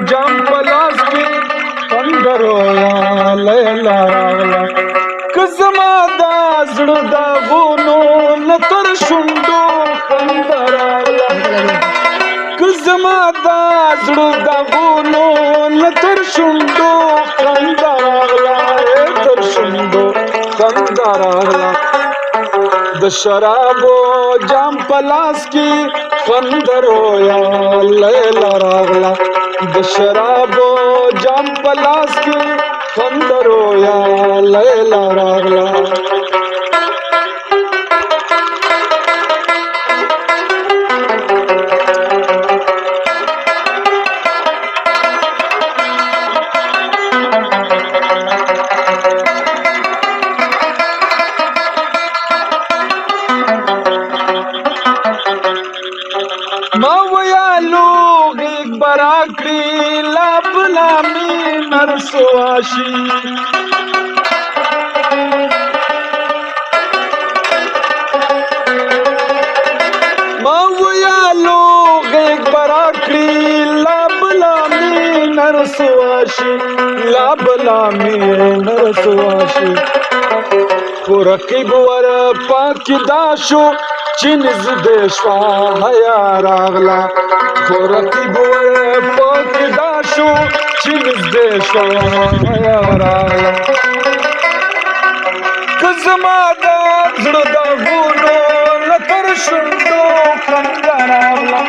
جام پلاس کې خندرو یا لیلا راغلا که زما دا زړه د غونو لتر شوندو خندا راغلا که زما دا زړه د غونو لتر شوندو خندا راغلا تر شوندو خندا راغلا د شرابو جام پلاس کې خندرو یا لیلا راغلا د شرابو جام پلاس کې خندرو یا لیلا راغلا ما ویالو غیگ براکری لاب لامی نرسواشی ما ویالو غیگ براکری لاب لامی نرسواشی لاب لامی نرسواشی خورقی بور پاکی داشو چینز دیشوا حیا راغلا خورقی بور پاکی داشو چینز دیشوا حیا راغلا کزما دا زړه د غونو لتر شوندو خندا راغلا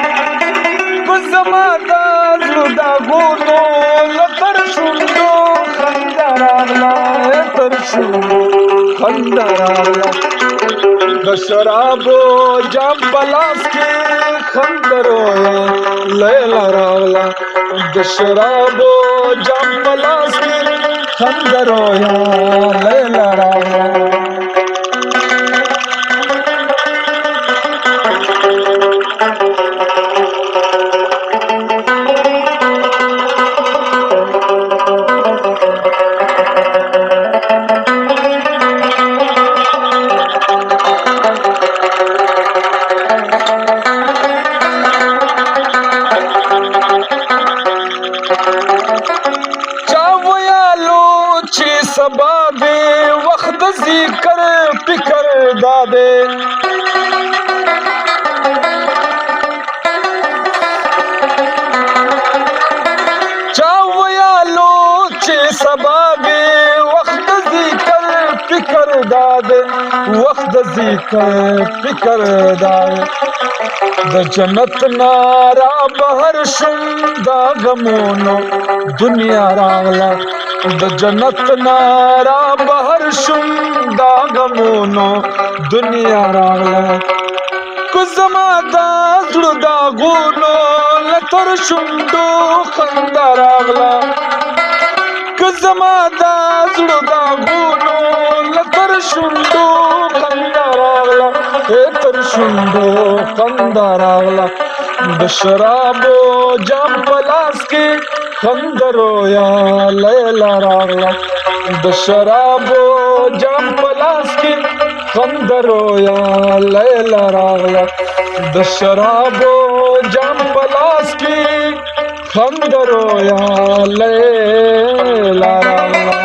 کزما دا زړه د غونو لتر شوندو خندا راغلا تر شوندو خندا راغلا د شرابو جام پلاس کې خندرو یا لیلا راغلا د شرابو جام پلاس کې خندرو یا لیلا راغلا سبا دے وقت ذکر فکر دادے چاویالو چے سبا دے وقت ذکر فکر دادے وقت ذکر فکر دادے د جنت نارا بهر شم دا غمونو دنیا راغلا د جنت نارا بهر شم دا غمونو دنیا راغلا کو زما دا زړه دا غونو لتر شوندو خندا راغلا کو زما دا زړه دا غونو لتر شوندو خندا راغلا تر شوندو خندا راغلا د شرابو جام پلاس کې خندرو یا لیلا راغلا د شرابو جام پلاس کې خندرو یا لیلا راغلا د شرابو جام پلاس کې خندرو یا لیلا راغلا